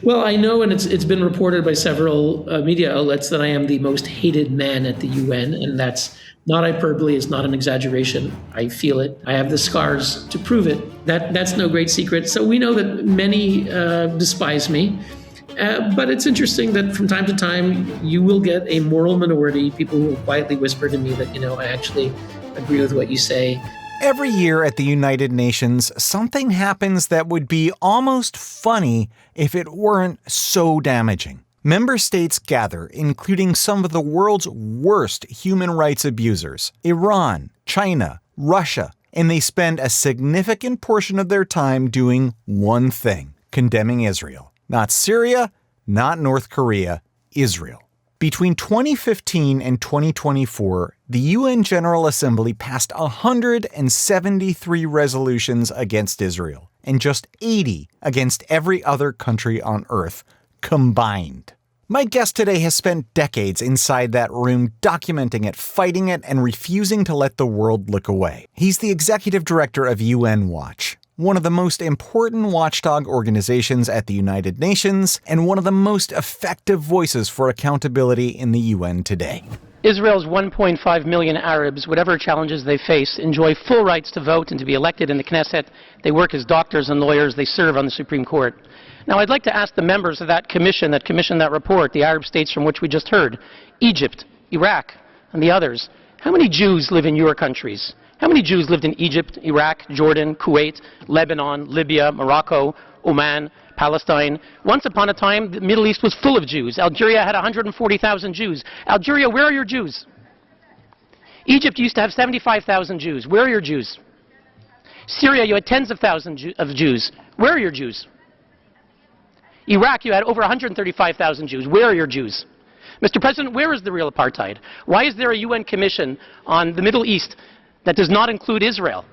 Well, I know, and it's been reported by several media outlets that I am the most hated man at the UN, and that's not hyperbole. It's not an exaggeration. I feel it. I have the scars to prove it. That's no great secret. So we know that many despise me. But it's interesting that from time to time, you will get a moral minority, people who will quietly whisper to me that, I actually agree with what you say. Every year at the United Nations, something happens that would be almost funny if it weren't so damaging. Member states gather, including some of the world's worst human rights abusers, Iran, China, Russia, and they spend a significant portion of their time doing one thing: condemning Israel. Not Syria, not North Korea, Israel. Between 2015 and 2024, the UN General Assembly passed 173 resolutions against Israel, and just 80 against every other country on Earth, combined. My guest today has spent decades inside that room documenting it, fighting it, and refusing to let the world look away. He's the executive director of UN Watch, one of the most important watchdog organizations at the United Nations, and one of the most effective voices for accountability in the UN today. Israel's 1.5 million Arabs, whatever challenges they face, enjoy full rights to vote and to be elected in the Knesset. They work as doctors and lawyers. They serve on the Supreme Court. Now, I'd like to ask the members of that commissioned that report, the Arab states from which we just heard, Egypt, Iraq, and the others, how many Jews live in your countries? How many Jews lived in Egypt, Iraq, Jordan, Kuwait, Lebanon, Libya, Morocco, Oman, Palestine? Once upon a time, the Middle East was full of Jews. Algeria had 140,000 Jews. Algeria, where are your Jews? Egypt used to have 75,000 Jews. Where are your Jews? Syria, you had tens of thousands of Jews. Where are your Jews? Iraq, you had over 135,000 Jews. Where are your Jews? Mr. President, where is the real apartheid? Why is there a UN commission on the Middle East that does not include Israel?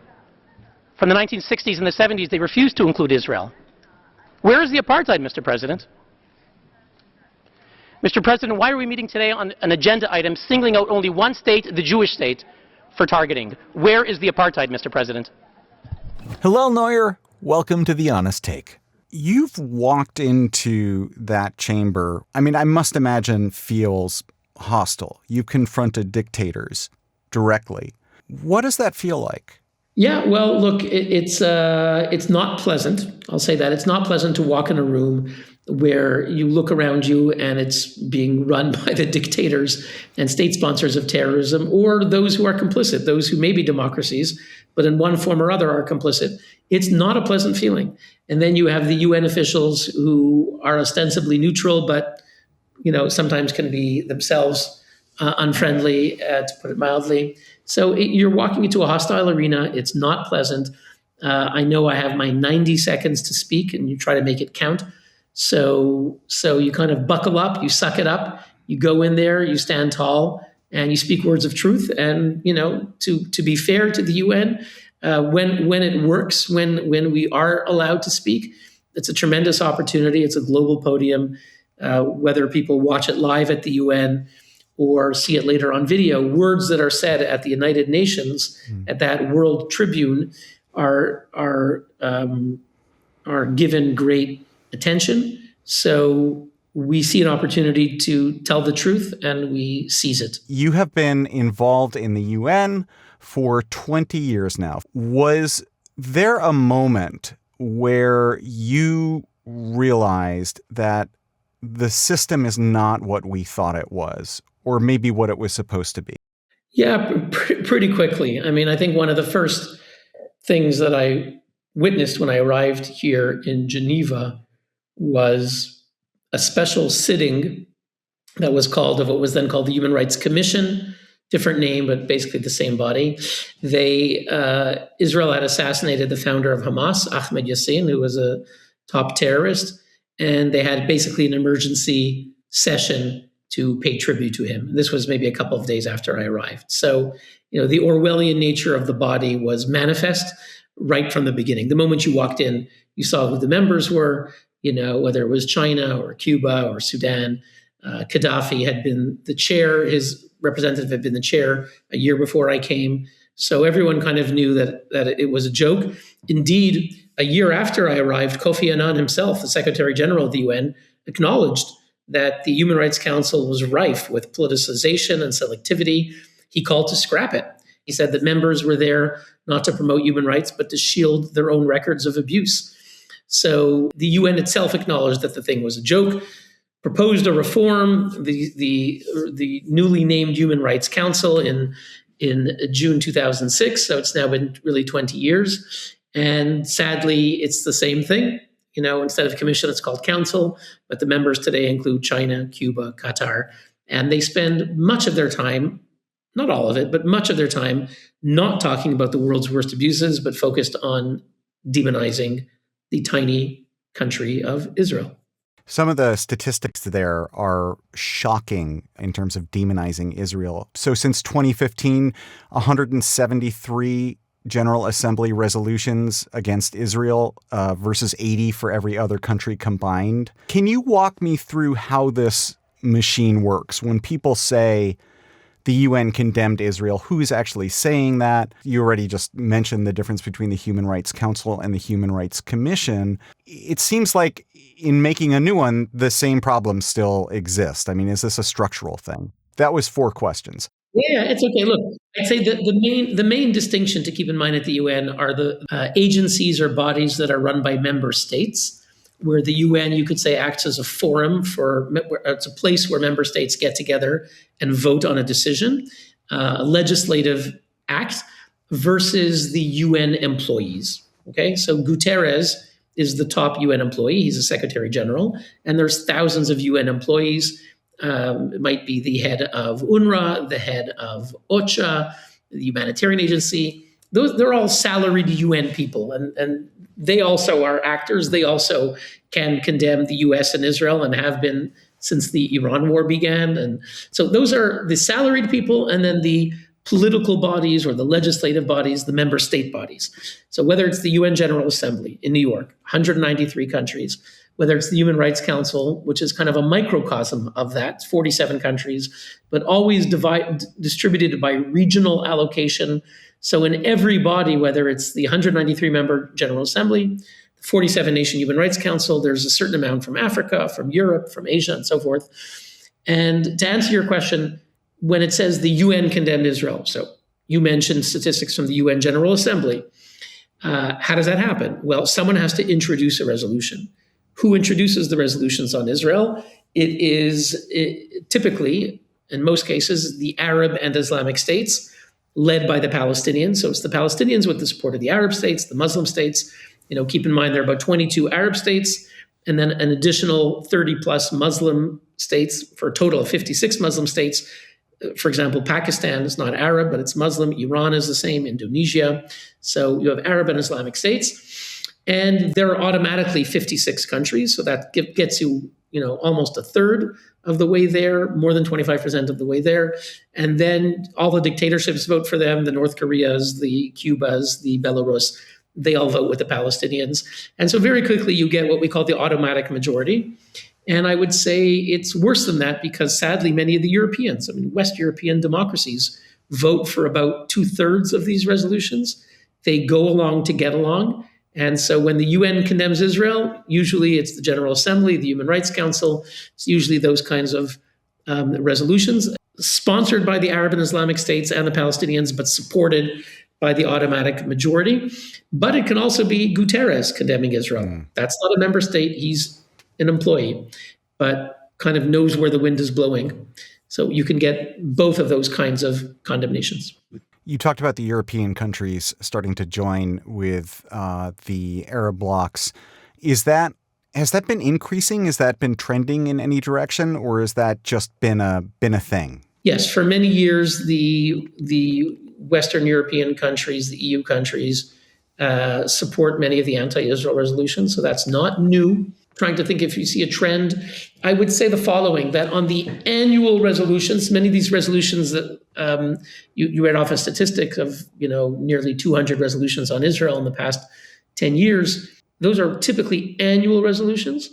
From the 1960s and the 70s, they refused to include Israel. Where is the apartheid, Mr. President? Mr. President, why are we meeting today on an agenda item singling out only one state, the Jewish state, for targeting? Where is the apartheid, Mr. President? Hillel Neuer, welcome to The Honest Take. You've walked into that chamber, I must imagine feels hostile. You've confronted dictators directly. What does that feel like? Yeah, well, look, it's not pleasant. I'll say that. It's not pleasant to walk in a room where you look around you and it's being run by the dictators and state sponsors of terrorism, or those who are complicit, those who may be democracies, but in one form or other are complicit. It's not a pleasant feeling. And then you have the UN officials who are ostensibly neutral, but sometimes can be themselves unfriendly, to put it mildly. So you're walking into a hostile arena. It's not pleasant. I know I have my 90 seconds to speak, and you try to make it count. So you kind of buckle up, you suck it up, you go in there, you stand tall, and you speak words of truth. And to be fair to the UN, when it works, when we are allowed to speak, it's a tremendous opportunity. It's a global podium. Whether people watch it live at the UN or see it later on video, words that are said at the United Nations, at that World Tribune, are given great attention. So we see an opportunity to tell the truth, and we seize it. You have been involved in the UN for 20 years now. Was there a moment where you realized that the system is not what we thought it was, or maybe what it was supposed to be? Yeah, pretty quickly. I think one of the first things that I witnessed when I arrived here in Geneva was a special sitting that was called, of what was then called the Human Rights Commission, different name, but basically the same body. Israel had assassinated the founder of Hamas, Ahmed Yassin, who was a top terrorist, and they had basically an emergency session to pay tribute to him. This was maybe a couple of days after I arrived. So, the Orwellian nature of the body was manifest right from the beginning. The moment you walked in, you saw who the members were, whether it was China or Cuba or Sudan. Gaddafi had been the chair, his representative had been the chair a year before I came. So everyone kind of knew that it was a joke. Indeed, a year after I arrived, Kofi Annan himself, the Secretary General of the UN, acknowledged that the Human Rights Council was rife with politicization and selectivity. He called to scrap it. He said that members were there not to promote human rights, but to shield their own records of abuse. So the UN itself acknowledged that the thing was a joke, proposed a reform, the newly named Human Rights Council in June 2006. So it's now been really 20 years. And sadly, it's the same thing. Instead of commission, it's called council. But the members today include China, Cuba, Qatar. And they spend much of their time, not all of it, but much of their time, not talking about the world's worst abuses, but focused on demonizing the tiny country of Israel. Some of the statistics there are shocking in terms of demonizing Israel. So since 2015, 173 General Assembly resolutions against Israel versus 80 for every other country combined. Can you walk me through how this machine works? When people say the UN condemned Israel, who is actually saying that? You already just mentioned the difference between the Human Rights Council and the Human Rights Commission. It seems like in making a new one, the same problems still exist. I mean, is this a structural thing? That was 4 questions. Yeah, it's okay. Look, I'd say that the main distinction to keep in mind at the UN are the agencies or bodies that are run by member states, where the UN, you could say, acts as a forum it's a place where member states get together and vote on a decision, a legislative act, versus the UN employees. Okay, so Guterres is the top UN employee. He's a Secretary General, and there's thousands of UN employees. It might be the head of UNRWA, the head of OCHA, the humanitarian agency. They're all salaried UN people, and they also are actors. They also can condemn the US and Israel and have been since the Iran war began. And so those are the salaried people, and then the political bodies or the legislative bodies, the member state bodies. So whether it's the UN General Assembly in New York, 193 countries, whether it's the Human Rights Council, which is kind of a microcosm of that, 47 countries, but always distributed by regional allocation. So in every body, whether it's the 193-member General Assembly, the 47-nation Human Rights Council, there's a certain amount from Africa, from Europe, from Asia, and so forth. And to answer your question, when it says the UN condemned Israel, so you mentioned statistics from the UN General Assembly, how does that happen? Well, someone has to introduce a resolution. Who introduces the resolutions on Israel? It is typically, in most cases, the Arab and Islamic states, led by the Palestinians. So it's the Palestinians with the support of the Arab states, the Muslim states. Keep in mind there are about 22 Arab states, and then an additional 30 plus Muslim states for a total of 56 Muslim states. For example, Pakistan is not Arab, but it's Muslim. Iran is the same, Indonesia. So you have Arab and Islamic states. And there are automatically 56 countries. So that gets you, almost a third of the way there, more than 25% of the way there. And then all the dictatorships vote for them, the North Koreas, the Cubas, the Belarus, they all vote with the Palestinians. And so very quickly you get what we call the automatic majority. And I would say it's worse than that because sadly, many of the Europeans, West European democracies vote for about 2/3 of these resolutions. They go along to get along. And so when the UN condemns Israel, usually it's the General Assembly, the Human Rights Council. It's usually those kinds of resolutions sponsored by the Arab and Islamic states and the Palestinians, but supported by the automatic majority. But it can also be Guterres condemning Israel. That's not a member state. He's an employee, but kind of knows where the wind is blowing. So you can get both of those kinds of condemnations. You talked about the European countries starting to join with the Arab blocs. Has that been increasing? Has that been trending in any direction, or has that just been a thing? Yes, for many years, the Western European countries, the EU countries, support many of the anti-Israel resolutions. So that's not new. Trying to think if you see a trend, I would say the following, that on the annual resolutions, many of these resolutions that you read off a statistic of, nearly 200 resolutions on Israel in the past 10 years, those are typically annual resolutions.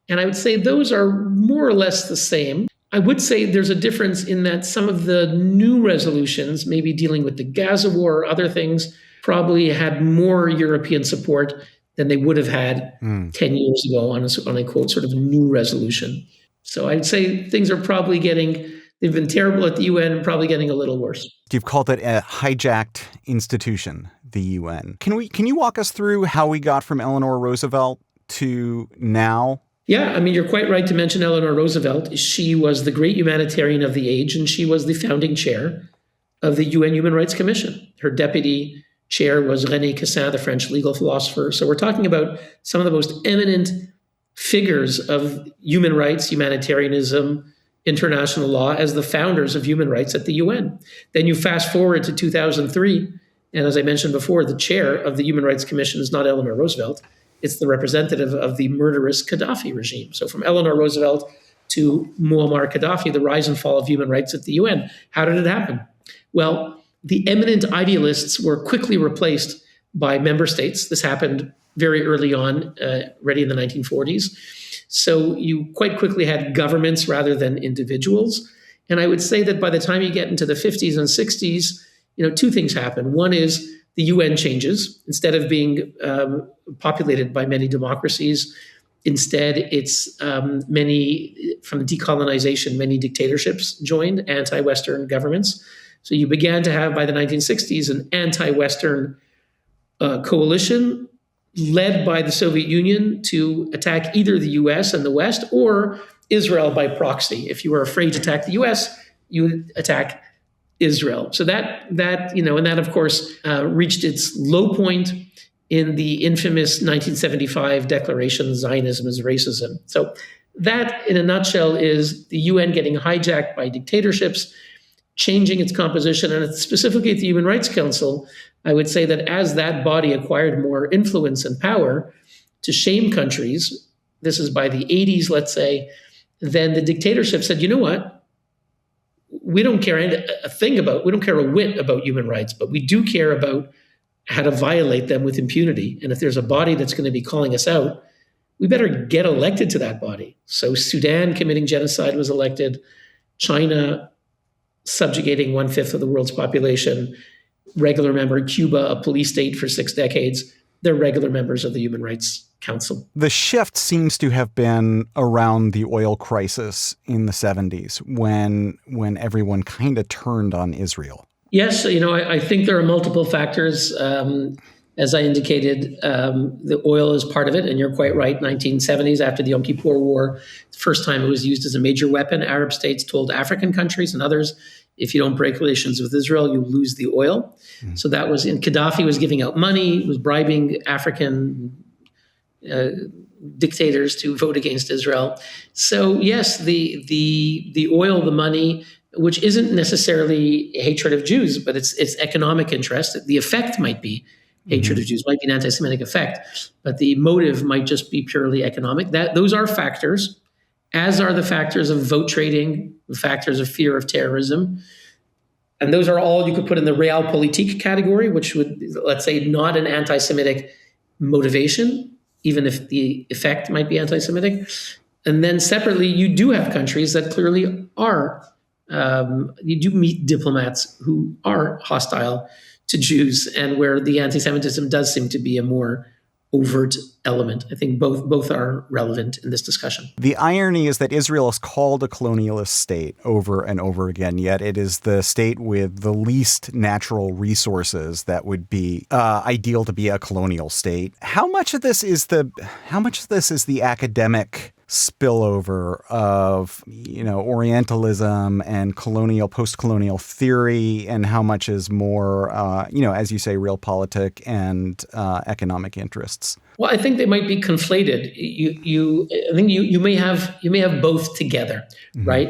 And I would say those are more or less the same. I would say there's a difference in that some of the new resolutions, maybe dealing with the Gaza war or other things, probably had more European support than they would have had 10 years ago on a quote, sort of new resolution. So I'd say things are probably they've been terrible at the UN and probably getting a little worse. You've called it a hijacked institution, the UN. Can you walk us through how we got from Eleanor Roosevelt to now? Yeah, I mean, you're quite right to mention Eleanor Roosevelt. She was the great humanitarian of the age, and she was the founding chair of the UN Human Rights Commission. Her deputy chair was René Cassin, the French legal philosopher. So we're talking about some of the most eminent figures of human rights, humanitarianism, international law as the founders of human rights at the UN. Then you fast forward to 2003, and as I mentioned before, the chair of the Human Rights Commission is not Eleanor Roosevelt. It's the representative of the murderous Gaddafi regime. So from Eleanor Roosevelt to Muammar Gaddafi, the rise and fall of human rights at the UN. How did it happen? Well, the eminent idealists were quickly replaced by member states. This happened very early on, already in the 1940s. So you quite quickly had governments rather than individuals. And I would say that by the time you get into the 50s and 60s, two things happen. One is the UN changes. Instead of being populated by many democracies, instead it's many, from decolonization, many dictatorships joined, anti-Western governments. So you began to have, by the 1960s, an anti-Western coalition led by the Soviet Union to attack either the US and the West or Israel by proxy. If you were afraid to attack the US, you would attack Israel. So that and that, of course, reached its low point in the infamous 1975 declaration, Zionism is racism. So that, in a nutshell, is the UN getting hijacked by dictatorships, changing its composition, and specifically at the Human Rights Council, I would say that as that body acquired more influence and power to shame countries, this is by the 80s, let's say, then the dictatorship said, you know what? We don't care we don't care a whit about human rights, but we do care about how to violate them with impunity. And if there's a body that's going to be calling us out, we better get elected to that body. So Sudan committing genocide was elected, China subjugating 1/5 of the world's population, regular member, Cuba, a police state for 6 decades, they're regular members of the Human Rights Council. The shift seems to have been around the oil crisis in the 70s when everyone kind of turned on Israel. Yes, I think there are multiple factors. As I indicated, the oil is part of it, and you're quite right. 1970s, after the Yom Kippur War, the first time it was used as a major weapon. Arab states told African countries and others, if you don't break relations with Israel, you lose the oil. Mm. So that was, and Gaddafi was giving out money, was bribing African dictators to vote against Israel. So yes, the oil, the money, which isn't necessarily hatred of Jews, but it's economic interest. The effect might be hatred of Jews, might be an anti-Semitic effect, but the motive might just be purely economic. Those are factors, as are the factors of vote trading, the factors of fear of terrorism. And those are all you could put in the realpolitik category, which would, let's say, not an anti-Semitic motivation, even if the effect might be anti-Semitic. And then separately, you do have countries that clearly are, you do meet diplomats who are hostile to Jews, and where the anti-Semitism does seem to be a more overt element. I think both are relevant in this discussion. The irony is that Israel is called a colonialist state over and over again, yet it is the state with the least natural resources that would be ideal to be a colonial state. How much of this is the academic spillover of, Orientalism and post-colonial theory, and how much is more, as you say, realpolitik and economic interests? Well, I think they might be conflated. I think you may have both together, right?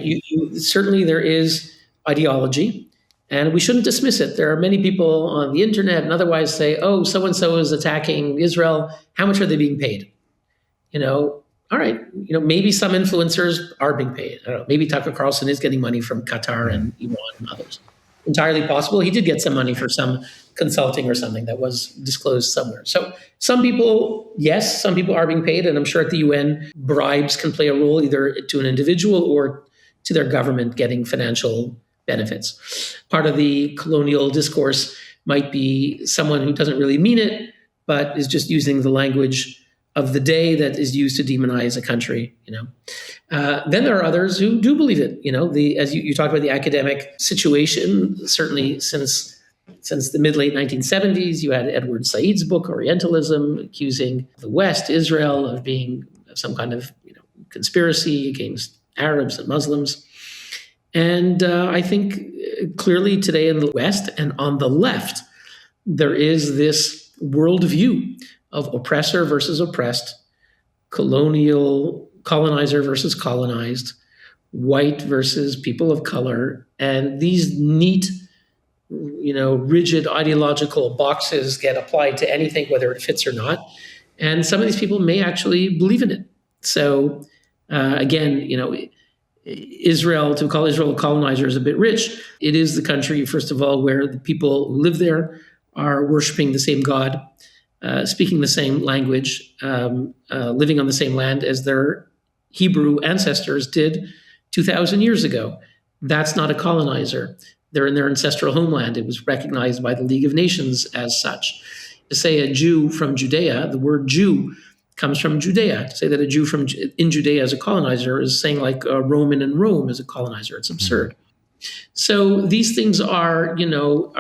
Certainly there is ideology, and we shouldn't dismiss it. There are many people on the internet and otherwise say, "Oh, so and so is attacking Israel. How much are they being paid?" All right, maybe some influencers are being paid. I don't know, maybe Tucker Carlson is getting money from Qatar and Iran and others. Entirely possible. He did get some money for some consulting or something that was disclosed somewhere. So some people, yes, some people are being paid. And I'm sure at the UN, bribes can play a role either to an individual or to their government getting financial benefits. Part of the colonial discourse might be someone who doesn't really mean it, but is just using the language of the day that is used to demonize a country. Then there are others who do believe it. As you talked about the academic situation, certainly since the mid-late 1970s, you had Edward Said's book, Orientalism, accusing the West, Israel, of being some kind of conspiracy against Arabs and Muslims. And I think clearly today in the West and on the left, there is this worldview of oppressor versus oppressed, colonizer versus colonized, white versus people of color. And these neat, rigid ideological boxes get applied to anything, whether it fits or not. And some of these people may actually believe in it. So again, to call Israel a colonizer is a bit rich. It is the country, first of all, where the people who live there are worshiping the same God, speaking the same language, living on the same land as their Hebrew ancestors did 2,000 years ago. That's not a colonizer. They're in their ancestral homeland. It was recognized by the League of Nations as such. To say a Jew from Judea, the word Jew comes from Judea. To say that a Jew in Judea is a colonizer is saying like a Roman in Rome is a colonizer. It's absurd. So these things are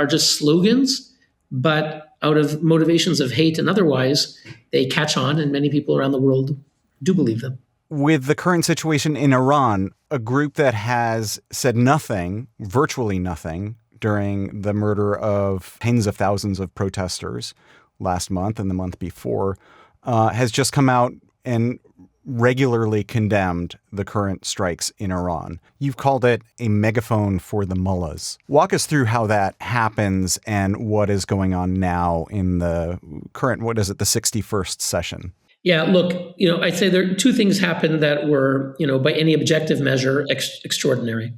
just slogans, but out of motivations of hate and otherwise, they catch on, and many people around the world do believe them. With the current situation in Iran, a group that has said nothing, virtually nothing, during the murder of tens of thousands of protesters last month and the month before, has just come out and regularly condemned the current strikes in Iran. You've called it a megaphone for the mullahs. Walk us through how that happens and what is going on now in the current, the 61st session. Yeah, look, I'd say there are two things happened that were, by any objective measure, extraordinary.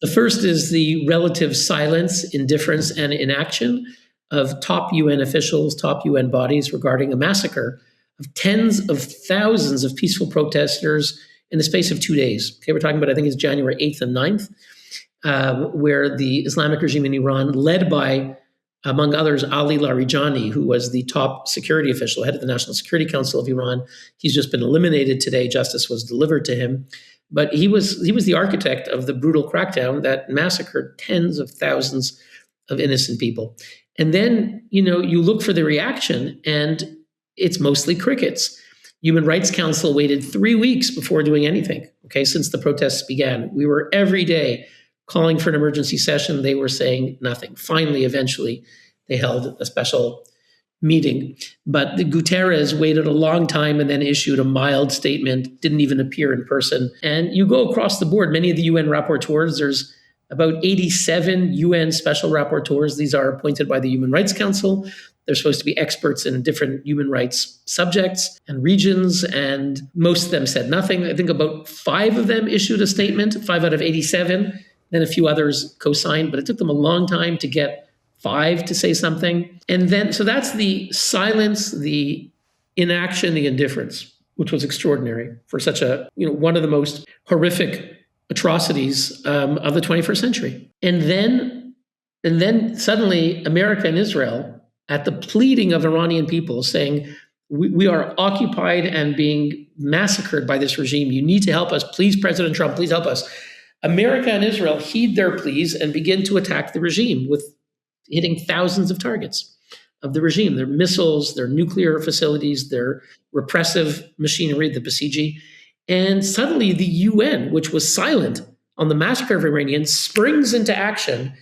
The first is the relative silence, indifference, and inaction of top UN officials, top UN bodies regarding a massacre of tens of thousands of peaceful protesters in the space of 2 days. Okay, we're talking about, I think it's January 8th and 9th, where the Islamic regime in Iran, led by, among others, Ali Larijani, who was the top security official, head of the National Security Council of Iran. He's just been eliminated today. Justice was delivered to him. But he was the architect of the brutal crackdown that massacred tens of thousands of innocent people. And then, you look for the reaction, and it's mostly crickets. Human Rights Council waited 3 weeks before doing anything, since the protests began. We were every day calling for an emergency session. They were saying nothing. Finally, eventually, they held a special meeting. But the Guterres waited a long time and then issued a mild statement, didn't even appear in person. And you go across the board, many of the UN rapporteurs, there's about 87 UN special rapporteurs. These are appointed by the Human Rights Council. They're supposed to be experts in different human rights subjects and regions, and most of them said nothing. I think about 5 of them issued a statement, 5 out of 87. Then a few others co-signed, but it took them a long time to get 5 to say something. And then, so that's the silence, the inaction, the indifference, which was extraordinary for such a, one of the most horrific atrocities of the 21st century. And then suddenly America and Israel, at the pleading of Iranian people, saying, we are occupied and being massacred by this regime. You need to help us. Please, President Trump, please help us. America and Israel heed their pleas and begin to attack the regime with hitting thousands of targets of the regime, their missiles, their nuclear facilities, their repressive machinery, the Basiji. And suddenly the UN, which was silent on the massacre of Iranians, springs into action,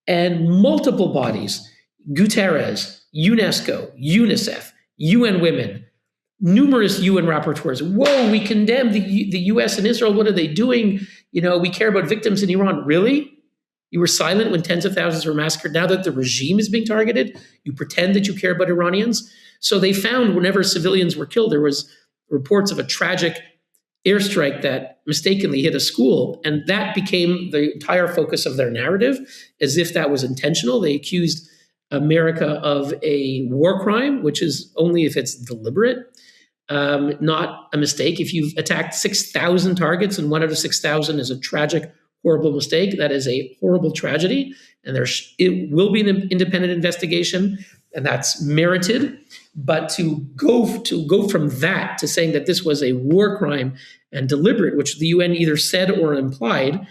and multiple bodies, Guterres, UNESCO, UNICEF, UN Women, numerous UN rapporteurs. Whoa, we condemn the US and Israel. What are they doing? We care about victims in Iran. Really? You were silent when tens of thousands were massacred. Now that the regime is being targeted, you pretend that you care about Iranians. So they found whenever civilians were killed, there was reports of a tragic airstrike that mistakenly hit a school. And that became the entire focus of their narrative, as if that was intentional. They accused America of a war crime, which is only if it's deliberate, not a mistake. If you've attacked 6,000 targets and 1 out of 6,000 is a tragic, horrible mistake. That is a horrible tragedy. And it will be an independent investigation, and that's merited. But to go from that to saying that this was a war crime and deliberate, which the UN either said or implied,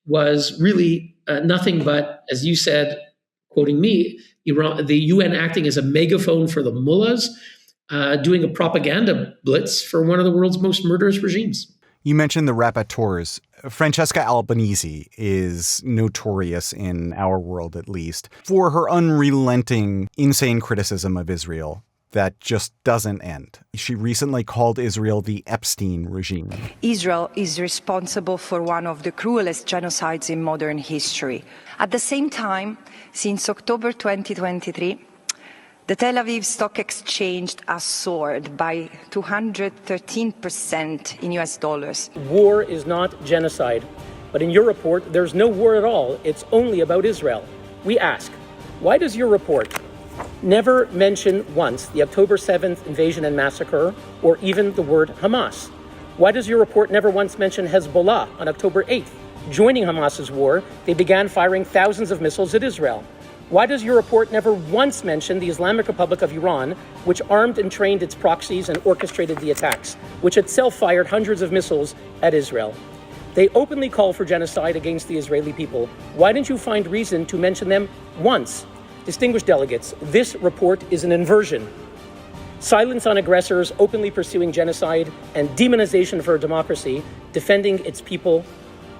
was really nothing but, as you said, quoting me, Iran, the UN acting as a megaphone for the mullahs, doing a propaganda blitz for one of the world's most murderous regimes. You mentioned the rapporteurs. Francesca Albanese is notorious, in our world at least, for her unrelenting, insane criticism of Israel that just doesn't end. She recently called Israel the Epstein regime. Israel is responsible for one of the cruelest genocides in modern history. At the same time, since October 2023, the Tel Aviv Stock Exchange has soared by 213% in US dollars. War is not genocide. But in your report, there's no war at all. It's only about Israel. We ask, why does your report never mention once the October 7th invasion and massacre, or even the word Hamas? Why does your report never once mention Hezbollah on October 8th? Joining Hamas's war, they began firing thousands of missiles at Israel. Why does your report never once mention the Islamic Republic of Iran, which armed and trained its proxies and orchestrated the attacks, which itself fired hundreds of missiles at Israel? They openly call for genocide against the Israeli people. Why didn't you find reason to mention them once? Distinguished delegates, this report is an inversion. Silence on aggressors, openly pursuing genocide, and demonization for a democracy, defending its people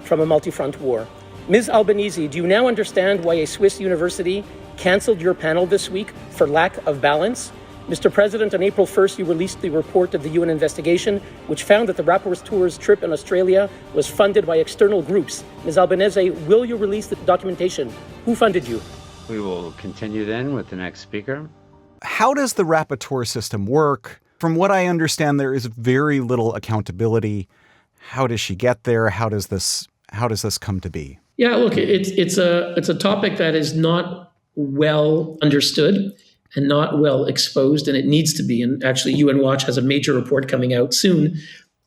from a multi-front war. Ms. Albanese, do you now understand why a Swiss university canceled your panel this week for lack of balance? Mr. President, on April 1st, you released the report of the UN investigation, which found that the rapporteur's trip in Australia was funded by external groups. Ms. Albanese, will you release the documentation? Who funded you? We will continue then with the next speaker. How does the rapporteur system work? From what I understand, there is very little accountability. How does she get there? How does this come to be? Yeah, look, it's a topic that is not well understood and not well exposed, and it needs to be. And actually, UN Watch has a major report coming out soon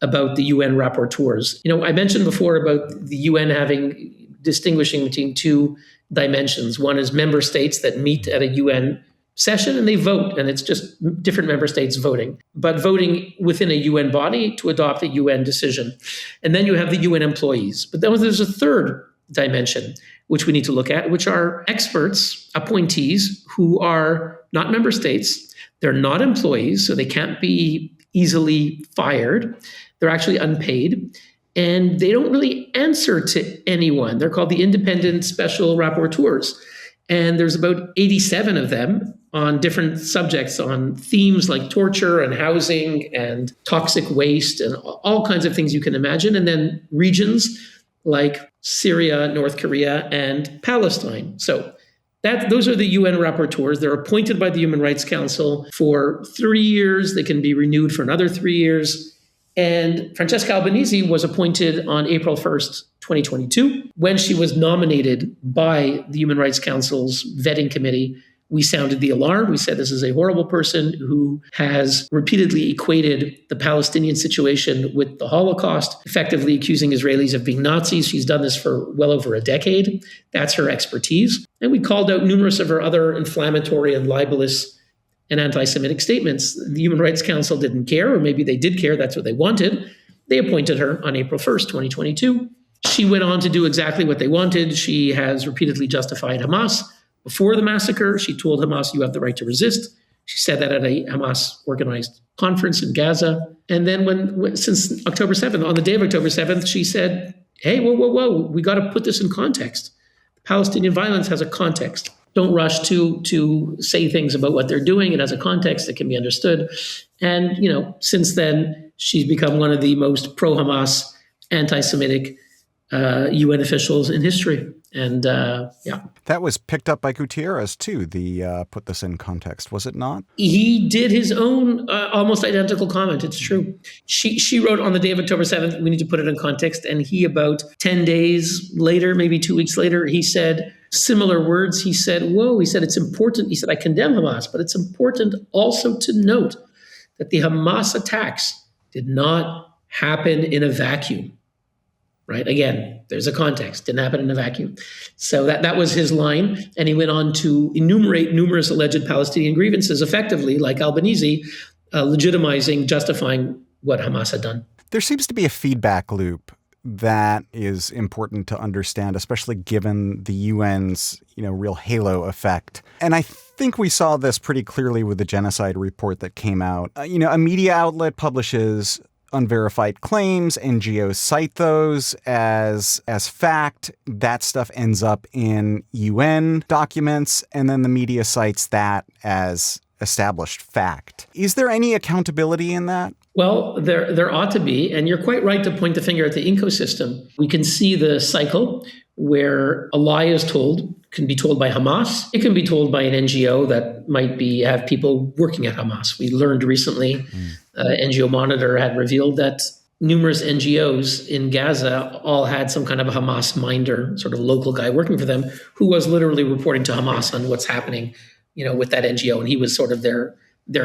about the UN rapporteurs. I mentioned before about the UN distinguishing between two dimensions. One is member states that meet at a UN session and they vote, and it's just different member states voting, but voting within a UN body to adopt a UN decision. And then you have the UN employees. But then there's a third dimension, which we need to look at, which are experts, appointees, who are not member states. They're not employees, so they can't be easily fired. They're actually unpaid, and they don't really answer to anyone. They're called the independent special rapporteurs. And there's about 87 of them on different subjects, on themes like torture and housing and toxic waste and all kinds of things you can imagine. And then regions like Syria, North Korea, and Palestine. So those are the UN rapporteurs. They're appointed by the Human Rights Council for 3 years. They can be renewed for another 3 years. And Francesca Albanese was appointed on April 1st, 2022. When she was nominated by the Human Rights Council's vetting committee, we sounded the alarm. We said this is a horrible person who has repeatedly equated the Palestinian situation with the Holocaust, effectively accusing Israelis of being Nazis. She's done this for well over a decade. That's her expertise. And we called out numerous of her other inflammatory and libelous and anti-Semitic statements. The Human Rights Council didn't care, or maybe they did care. That's what they wanted. They appointed her on April 1st, 2022. She went on to do exactly what they wanted. She has repeatedly justified Hamas. Before the massacre, she told Hamas, you have the right to resist. She said that at a Hamas-organized conference in Gaza. And then since October 7th, on the day of October 7th, she said, hey, whoa, we got to put this in context. Palestinian violence has a context. Don't rush to say things about what they're doing. It has a context that can be understood. And, since then, she's become one of the most pro-Hamas, anti-Semitic UN officials in history. And That was picked up by Gutierrez, too, the put this in context, was it not? He did his own almost identical comment. It's true. She wrote on the day of October 7th, we need to put it in context. And he, about 10 days later, maybe 2 weeks later, he said similar words. He said, it's important. He said, I condemn Hamas, but it's important also to note that the Hamas attacks did not happen in a vacuum. right? Again, there's a context. Didn't happen in a vacuum. So that was his line. And he went on to enumerate numerous alleged Palestinian grievances, effectively, like Albanese, legitimizing, justifying what Hamas had done. There seems to be a feedback loop that is important to understand, especially given the UN's, real halo effect. And I think we saw this pretty clearly with the genocide report that came out. A media outlet publishes unverified claims, NGOs cite those as fact. That stuff ends up in UN documents, and then the media cites that as established fact. Is there any accountability in that? Well, there ought to be, and you're quite right to point the finger at the ecosystem. We can see the cycle where a lie is told, can be told by Hamas. It can be told by an NGO that might have people working at Hamas. We learned recently, NGO Monitor had revealed that numerous NGOs in Gaza all had some kind of a Hamas minder, sort of local guy working for them, who was literally reporting to Hamas on what's happening, with that NGO, and he was sort of their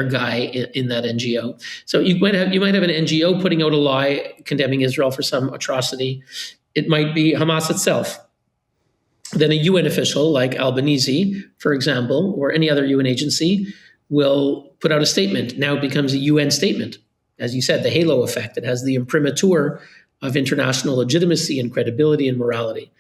guy in that NGO. So you might have an NGO putting out a lie condemning Israel for some atrocity. It might be Hamas itself. Then a UN official like Albanese, for example, or any other UN agency will put out a statement. Now it becomes a UN statement. As you said, the halo effect. It has the imprimatur of international legitimacy and credibility and morality.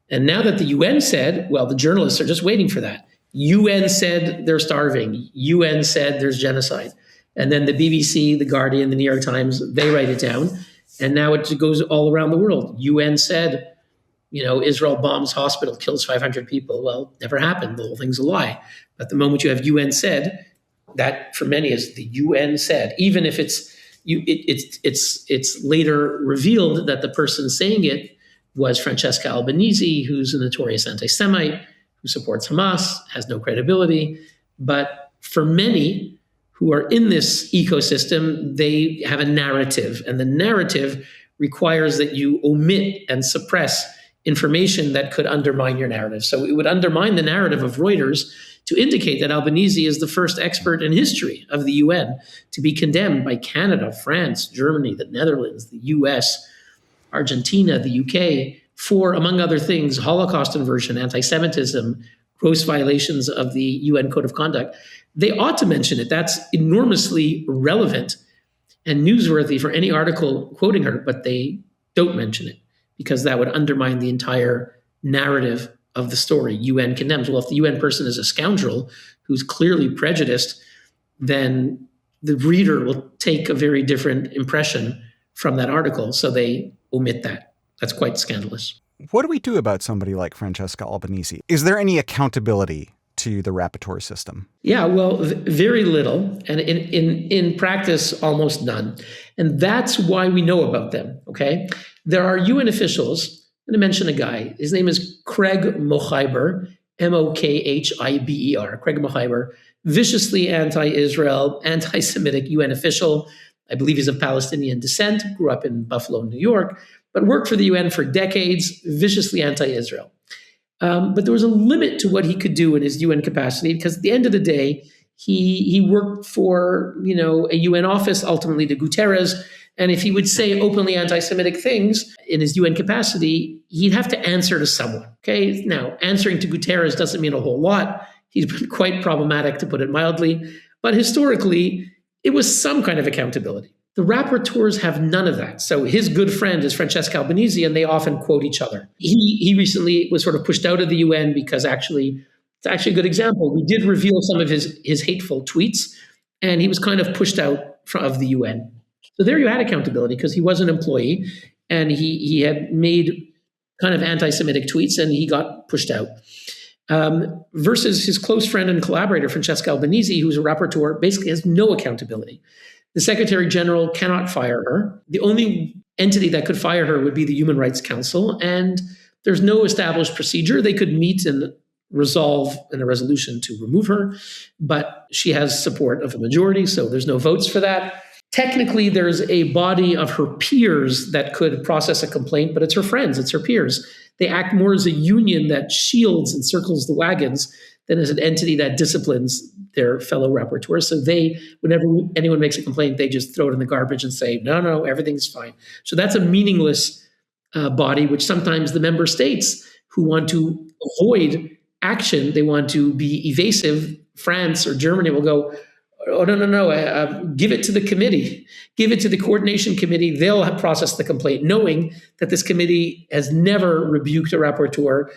And now that the UN said, well, the journalists are just waiting for that. UN said they're starving. UN said there's genocide. And then the BBC, The Guardian, the New York Times, they write it down. And now it goes all around the world. UN said, Israel bombs hospital, kills 500 people. Well, never happened. The whole thing's a lie. But the moment you have UN said, that for many is the UN said. Even if it's later revealed that the person saying it was Francesca Albanese, who's a notorious anti-Semite, who supports Hamas, has no credibility. But for many who are in this ecosystem, they have a narrative. And the narrative requires that you omit and suppress information that could undermine your narrative. So it would undermine the narrative of Reuters to indicate that Albanese is the first expert in history of the UN to be condemned by Canada, France, Germany, the Netherlands, the US, Argentina, the UK, for, among other things, Holocaust inversion, anti-Semitism, gross violations of the UN Code of Conduct. They ought to mention it. That's enormously relevant and newsworthy for any article quoting her, but they don't mention it because that would undermine the entire narrative of the story. UN condemns. Well, if the UN person is a scoundrel who's clearly prejudiced, then the reader will take a very different impression from that article. So they omit that. That's quite scandalous. What do we do about somebody like Francesca Albanese? Is there any accountability to the rapporteur system? Yeah, well, very little. And in practice, almost none. And that's why we know about them, okay? There are UN officials. I'm going to mention a guy. His name is Craig Mokheiber, Mokhiber, Craig Mokheiber, viciously anti-Israel, anti-Semitic UN official. I believe he's of Palestinian descent, grew up in Buffalo, New York, but worked for the UN for decades, viciously anti-Israel. But there was a limit to what he could do in his UN capacity, because at the end of the day, he worked for a UN office, ultimately to Guterres, and if he would say openly anti-Semitic things in his UN capacity, he'd have to answer to someone. Okay, now answering to Guterres doesn't mean a whole lot. He's been quite problematic, to put it mildly, but historically, it was some kind of accountability. The rapporteurs have none of that. So his good friend is Francesca Albanese, and they often quote each other. He recently was sort of pushed out of the UN because it's actually a good example. We did reveal some of his hateful tweets, and he was kind of pushed out of the UN. So there you had accountability because he was an employee, and he had made kind of anti-Semitic tweets, and he got pushed out. Versus his close friend and collaborator, Francesca Albanese, who's a rapporteur, basically has no accountability. The Secretary General cannot fire her. The only entity that could fire her would be the Human Rights Council, and there's no established procedure. They could meet and resolve in a resolution to remove her, but she has support of a majority, so there's no votes for that. Technically, there's a body of her peers that could process a complaint, but it's her friends, it's her peers. They act more as a union that shields and circles the wagons than as an entity that disciplines their fellow rapporteurs. So whenever anyone makes a complaint, they just throw it in the garbage and say, no, everything's fine. So that's a meaningless body, which sometimes the member states who want to avoid action, they want to be evasive. France or Germany will go, oh, no, give it to the committee, give it to the coordination committee. They'll process the complaint, knowing that this committee has never rebuked a rapporteur,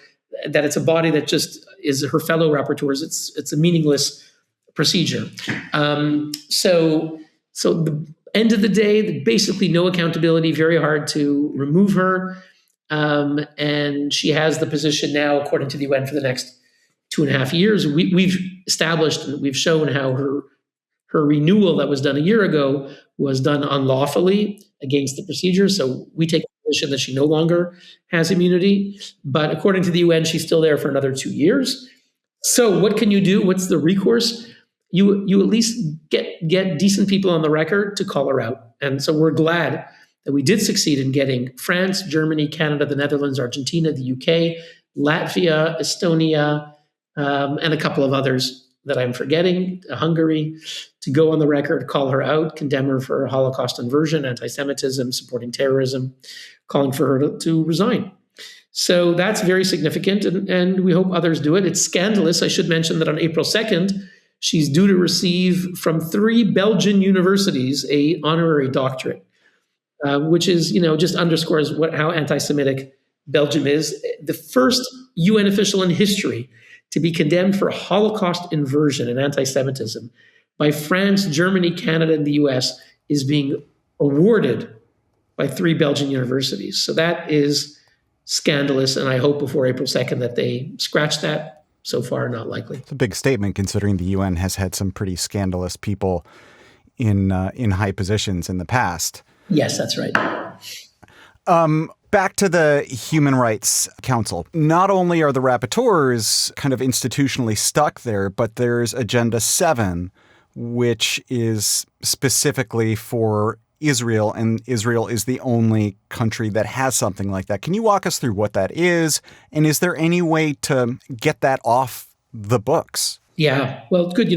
that it's a body that just is her fellow rapporteurs. It's a meaningless procedure. So the end of the day, basically no accountability, very hard to remove her. And she has the position now, according to the UN, for the next 2.5 years. We've established and we've shown how her renewal that was done a year ago was done unlawfully against the procedure. So we take the position that she no longer has immunity. But according to the UN, she's still there for another 2 years. So what can you do? What's the recourse? You at least get decent people on the record to call her out. And so we're glad that we did succeed in getting France, Germany, Canada, the Netherlands, Argentina, the UK, Latvia, Estonia, and a couple of others that I'm forgetting, Hungary, to go on the record, call her out, condemn her for Holocaust inversion, anti-Semitism, supporting terrorism, calling for her to resign. So that's very significant, and we hope others do it. It's scandalous. I should mention that on April 2nd, she's due to receive from 3 Belgian universities a honorary doctorate, which is, just underscores how anti-Semitic Belgium is. The first UN official in history to be condemned for Holocaust inversion and anti-Semitism by France, Germany, Canada, and the US is being awarded by 3 Belgian universities. So that is scandalous, and I hope before April 2nd that they scratch that. So far, not likely. It's a big statement considering the UN has had some pretty scandalous people in high positions in the past. Yes, that's right. Back to the Human Rights Council. Not only are the rapporteurs kind of institutionally stuck there, but there's Agenda 7, which is specifically for Israel, and Israel is the only country that has something like that. Can you walk us through what that is? And is there any way to get that off the books? Yeah, well, good.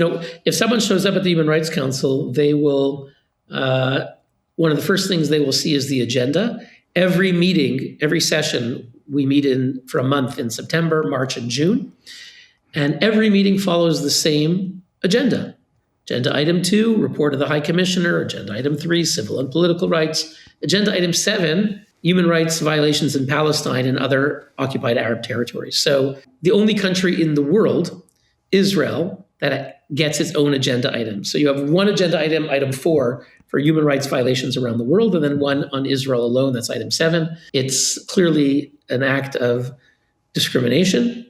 If someone shows up at the Human Rights Council, they will, one of the first things they will see is the agenda. Every meeting, every session, we meet in for a month in September, March, and June. And every meeting follows the same agenda. Agenda item 2, report of the High Commissioner. Agenda item 3, civil and political rights. Agenda item 7, human rights violations in Palestine and other occupied Arab territories. So the only country in the world, Israel, that gets its own agenda item. So you have one agenda item, item 4, for human rights violations around the world, and then one on Israel alone, that's item 7. It's clearly an act of discrimination.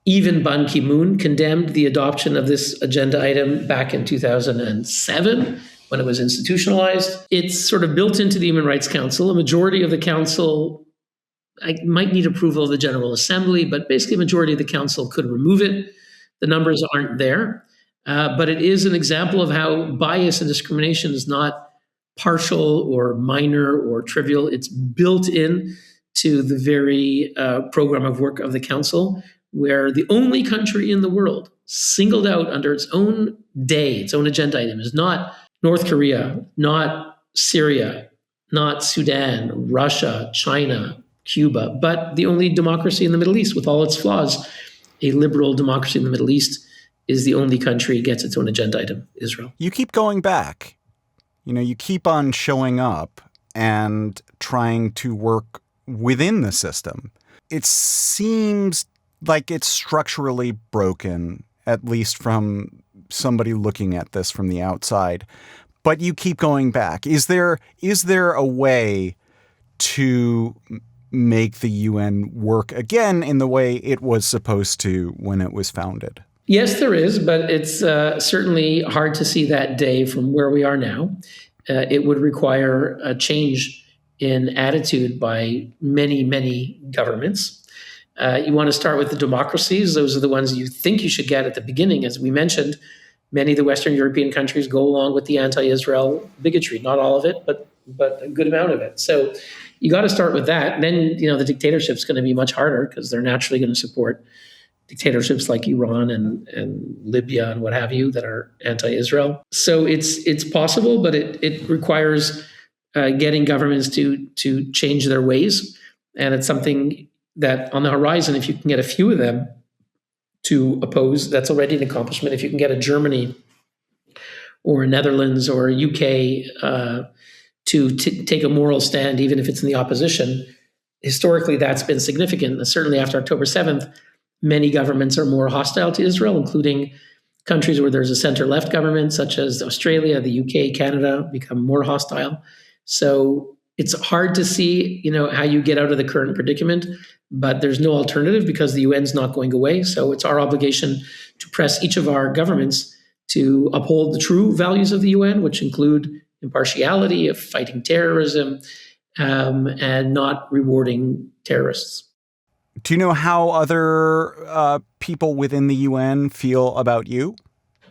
Even Ban Ki-moon condemned the adoption of this agenda item back in 2007 when it was institutionalized. It's sort of built into the Human Rights Council. A majority of the council might need approval of the General Assembly, but basically a majority of the council could remove it. The numbers aren't there, but it is an example of how bias and discrimination is not partial or minor or trivial. It's built in to the very program of work of the council, where the only country in the world singled out under its own day, its own agenda item, is not North Korea, not Syria, not Sudan, Russia, China, Cuba, but the only democracy in the Middle East with all its flaws. A liberal democracy in the Middle East is the only country that gets its own agenda item, Israel. You keep going back. You keep on showing up and trying to work within the system. It seems like it's structurally broken, at least from somebody looking at this from the outside. But you keep going back. Is there a way to make the UN work again in the way it was supposed to when it was founded? Yes, there is, but it's certainly hard to see that day from where we are now. It would require a change in attitude by many, many governments. You want to start with the democracies. Those are the ones you think you should get at the beginning. As we mentioned, many of the Western European countries go along with the anti-Israel bigotry. Not all of it, but a good amount of it. So you got to start with that. And then, the dictatorship's going to be much harder because they're naturally going to support dictatorships like Iran and Libya and what have you that are anti-Israel. So it's possible, but it requires getting governments to change their ways. And it's something that on the horizon, if you can get a few of them to oppose, that's already an accomplishment. If you can get a Germany or a Netherlands or a UK to take a moral stand, even if it's in the opposition, historically that's been significant. And certainly after October 7th, many governments are more hostile to Israel, including countries where there's a center-left government, such as Australia, the UK, Canada, become more hostile. So it's hard to see, how you get out of the current predicament, but there's no alternative because the UN's not going away. So it's our obligation to press each of our governments to uphold the true values of the UN, which include impartiality, of fighting terrorism, and not rewarding terrorists. Do you know how other people within the UN feel about you?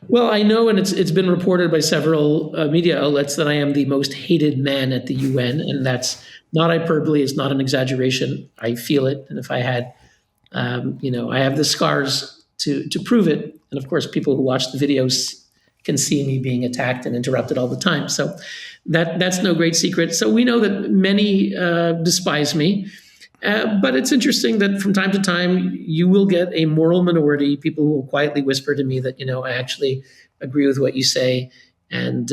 Well, I know, and it's been reported by several media outlets that I am the most hated man at the UN, and that's not hyperbole. It's not an exaggeration. I feel it, and if I had, I have the scars to prove it. And of course, people who watch the videos can see me being attacked and interrupted all the time. So that's no great secret. So we know that many despise me. But it's interesting that from time to time, you will get a moral minority, people who will quietly whisper to me that, I actually agree with what you say. And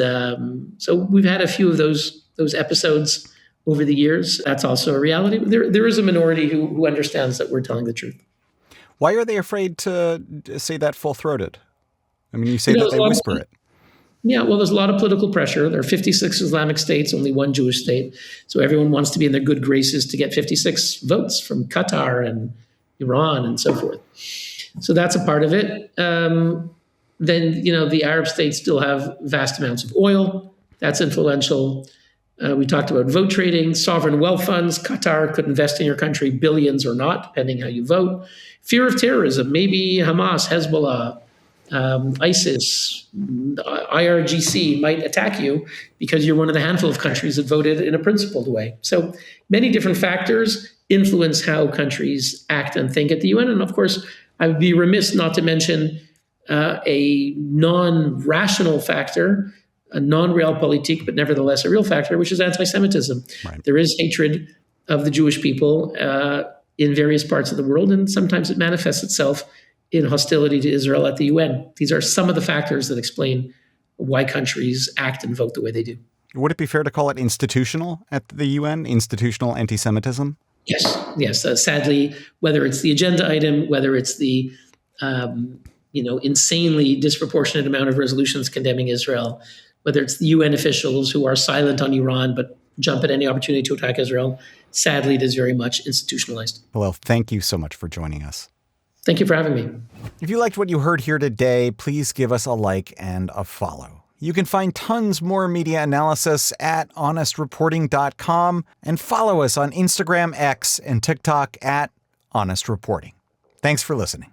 so we've had a few of those episodes over the years. That's also a reality. There is a minority who understands that we're telling the truth. Why are they afraid to say that full-throated? I mean, you say that they whisper it. Yeah, well, there's a lot of political pressure. There are 56 Islamic states, only one Jewish state. So everyone wants to be in their good graces to get 56 votes from Qatar and Iran and so forth. So that's a part of it. Then, the Arab states still have vast amounts of oil. That's influential. We talked about vote trading, sovereign wealth funds. Qatar could invest in your country billions or not, depending how you vote. Fear of terrorism, maybe Hamas, Hezbollah, ISIS, IRGC might attack you because you're one of the handful of countries that voted in a principled way. So many different factors influence how countries act and think at the UN. And of course, I would be remiss not to mention a non-rational factor, a non-realpolitik, but nevertheless a real factor, which is anti-Semitism. Right. There is hatred of the Jewish people in various parts of the world, and sometimes it manifests itself in hostility to Israel at the UN. These are some of the factors that explain why countries act and vote the way they do. Would it be fair to call it institutional at the UN, institutional anti-Semitism? Yes. Sadly, whether it's the agenda item, whether it's the insanely disproportionate amount of resolutions condemning Israel, whether it's the UN officials who are silent on Iran but jump at any opportunity to attack Israel, sadly, it is very much institutionalized. Well, thank you so much for joining us. Thank you for having me. If you liked what you heard here today, please give us a like and a follow. You can find tons more media analysis at honestreporting.com and follow us on Instagram, X, and TikTok at Honest Reporting. Thanks for listening.